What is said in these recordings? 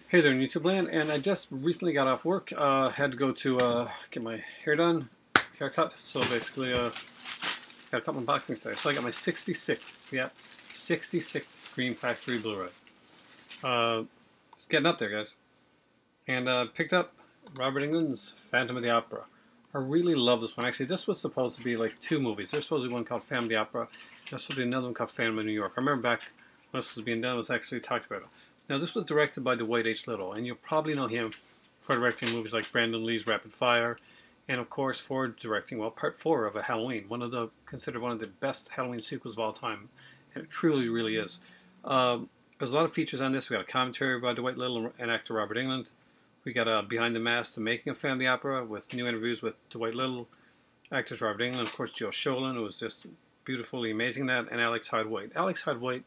Hey there, YouTube land, and I just recently got off work. Had to go to get my hair done, haircut. So basically, got a couple unboxings today. So I got my 66th, yeah, 66th Scream Factory Blu-ray. It's getting up there, guys. And picked up Robert Englund's Phantom of the Opera. I really love this one. Actually, this was supposed to be like two movies. There's supposed to be one called Phantom of the Opera. There's supposed to be another one called Phantom of New York. I remember back when this was being done, it was actually talked about it. Now, this was directed by Dwight H. Little, and you'll probably know him for directing movies like Brandon Lee's Rapid Fire, and of course for directing, well, Part 4 of A Halloween, considered one of the best Halloween sequels of all time, and it truly, really is. There's a lot of features on this. We got a commentary by Dwight Little and actor Robert Englund. We got a Behind the Mask, the making of Phantom of the Opera, with new interviews with Dwight Little, actors Robert Englund, of course Joe Sholin, who was just beautifully amazing that, and Alex Hyde White. Alex Hyde White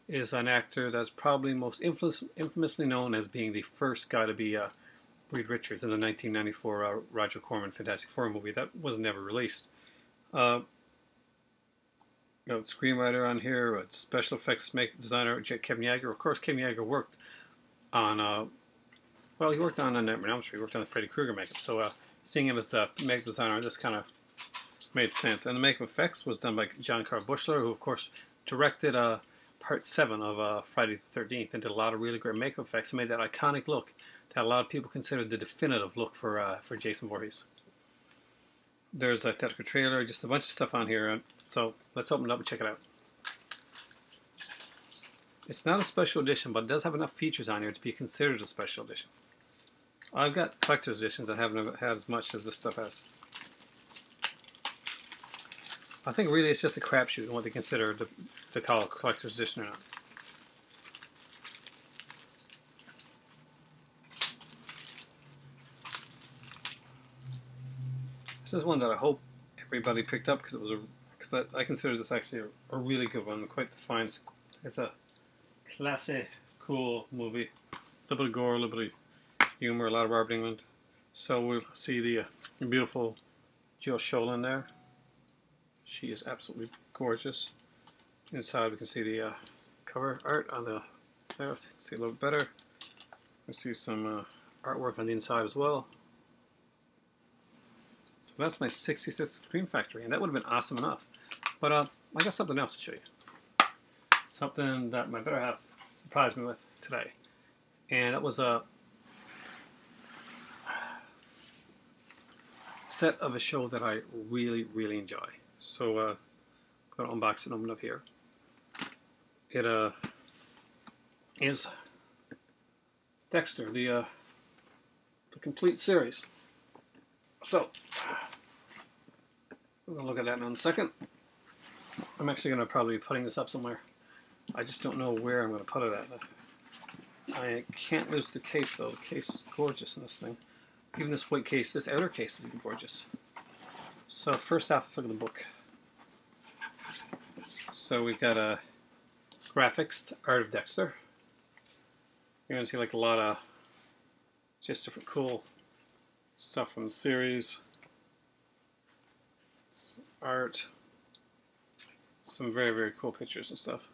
is an actor that's probably most infamously known as being the first guy to be Reed Richards in the 1994 Roger Corman Fantastic Four movie that was never released. Got screenwriter on here, special effects designer Kevin Yagher. Of course, Kevin Yagher worked on, well, he worked on Nightmare on Elm Street, he worked on the Freddy Krueger makeup. So seeing him as the makeup designer, this kind of made sense. And the makeup effects was done by John Carl Buechler, who of course directed Part 7 of Friday the 13th, and did a lot of really great makeup effects and made that iconic look that a lot of people consider the definitive look for Jason Voorhees. There's a theatrical trailer, just a bunch of stuff on here, so let's open it up and check it out. It's not a special edition, but it does have enough features on here to be considered a special edition. I've got collector's editions that haven't had as much as this stuff has. I think really it's just a crapshoot on what they consider to call a collector's edition or not. This is one that I hope everybody picked up because it was because I consider this actually a really good one, quite the fine. It's a classy, cool movie. A little bit of gore, a little bit of humor, a lot of Robert Englund. So we'll see the beautiful Jill Sholin there. She is absolutely gorgeous. Inside we can see the cover art on the there. See a little bit better. We see some artwork on the inside as well. So that's my 66th Scream Factory, and that would have been awesome enough. But I got something else to show you. Something that my better half surprised me with today, and that was a set of a show that I really, really enjoy. So I'm going to unbox it and open it up here. It is Dexter, the complete series. So we're going to look at that in a second. I'm actually going to probably be putting this up somewhere. I just don't know where I'm going to put it at. I can't lose the case though. The case is gorgeous in this thing. Even this white case, this outer case is even gorgeous. So first off, let's look at the book. So we've got a graphics, Art of Dexter. You're going to see like a lot of just different cool stuff from the series. Some art. Some very, very cool pictures and stuff.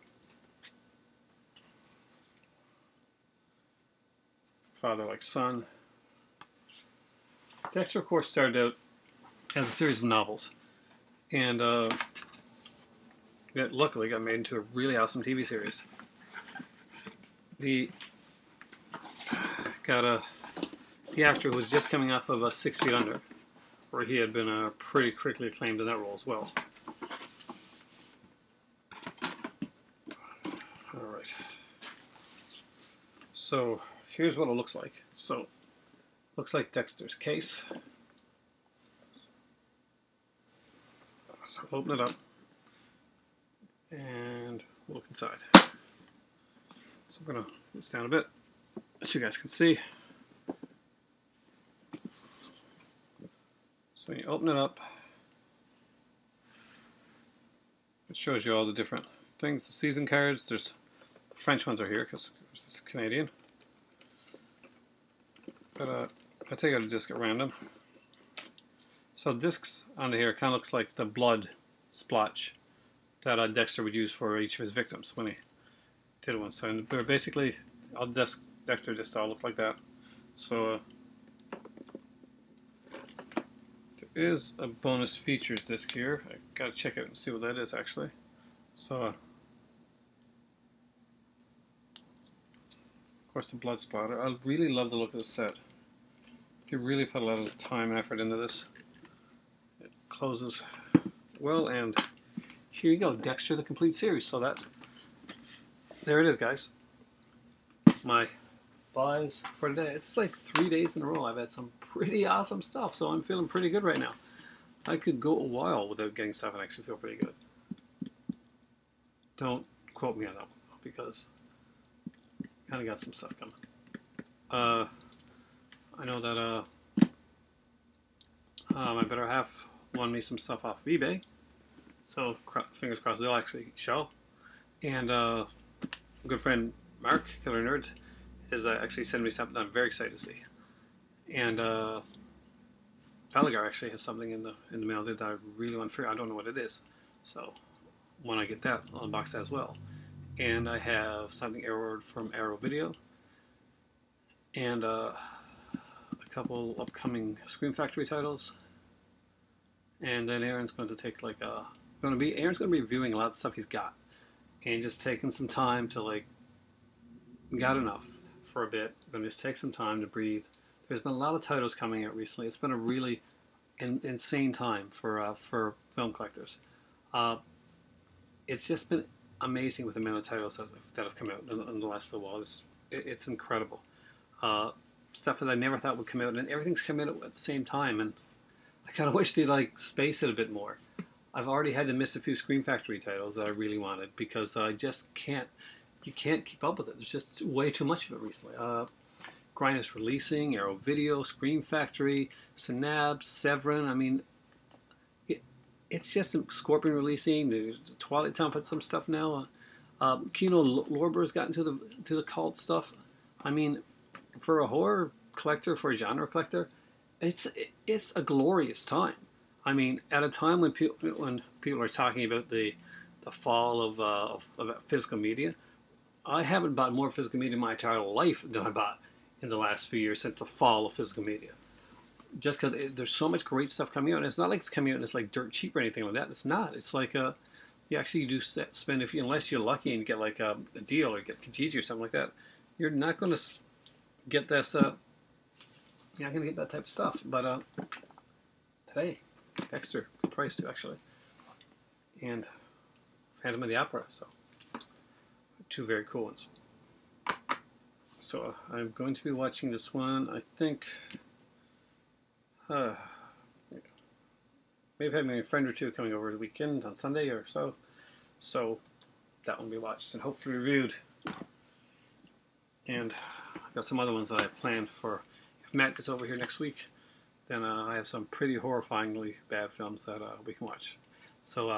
Father like son. Dexter, of course, started out as a series of novels, and that luckily got made into a really awesome TV series. The actor who was just coming off of 6 Feet Under, where he had been pretty critically acclaimed in that role as well. All right. So here's what it looks like. So looks like Dexter's case. So we'll open it up and we'll look inside. So I'm going to put this down a bit so you guys can see. So when you open it up, it shows you all the different things. The season cards, the French ones are here because this is Canadian. But I take out a disc at random. So discs on here kind of looks like the blood splotch that Dexter would use for each of his victims when he did one. So they're basically, all the Dexter just all look like that. So there is a bonus features disc here. I gotta check it and see what that is actually. So of course the blood splatter. I really love the look of the set. They really put a lot of time and effort into this. It closes well, and here you go, Dexter the Complete Series. So that, there it is, guys. My buys for today. It's like 3 days in a row I've had some pretty awesome stuff, so I'm feeling pretty good right now. I could go a while without getting stuff and actually feel pretty good. Don't quote me on that one, because I kind of got some stuff coming. I know that my better half won me some stuff off of eBay, so fingers crossed they'll actually show. And a good friend Mark, Killer Nerd, is actually sending me something I'm very excited to see. And Faligar actually has something in the mail that I really want to figure. I don't know what it is, so when I get that, I'll unbox that as well. And I have something ordered from Arrow Video, and a couple upcoming Scream Factory titles. And then Aaron's going to take like Aaron's going to be reviewing a lot of stuff he's got, and just taking some time to like, got enough for a bit. I'm going to just take some time to breathe. There's been a lot of titles coming out recently. It's been a really insane time for film collectors. It's just been amazing with the amount of titles that have come out in the last little while. It's incredible. Stuff that I never thought would come out, and everything's come out at the same time, and I kind of wish they'd like space it a bit more. I've already had to miss a few Scream Factory titles that I really wanted, because I just can't. You can't keep up with it. There's just way too much of it recently. Grinders releasing, Arrow Video, Scream Factory, Synapse, Severin. I mean, it's just Scorpion releasing. There's Twilight Town put some stuff now. Kino Lorber's gotten to the cult stuff. I mean, for a horror collector, for a genre collector, it's a glorious time. I mean, at a time when people are talking about the fall of physical media, I haven't bought more physical media in my entire life than I bought in the last few years since the fall of physical media. Just because there's so much great stuff coming out, and it's not like it's coming out and it's like dirt cheap or anything like that. It's not. It's like you actually do spend, unless you're lucky and get like a deal or get Kijiji or something like that, you're not going to get this. You're not going to get that type of stuff. But today, Dexter, good price too actually, and Phantom of the Opera. So two very cool ones. So I'm going to be watching this one. I think maybe having a friend or two coming over the weekend on Sunday or so. So that one will be watched and hopefully reviewed. And I've got some other ones that I planned for. If Matt gets over here next week, then I have some pretty horrifyingly bad films that we can watch. So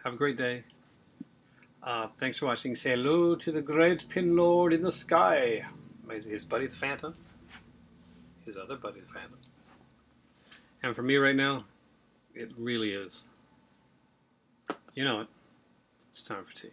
have a great day. Thanks for watching. Say hello to the great Pin Lord in the sky. His buddy the Phantom. His other buddy the Phantom. And for me right now, it really is. You know it. It's time for tea.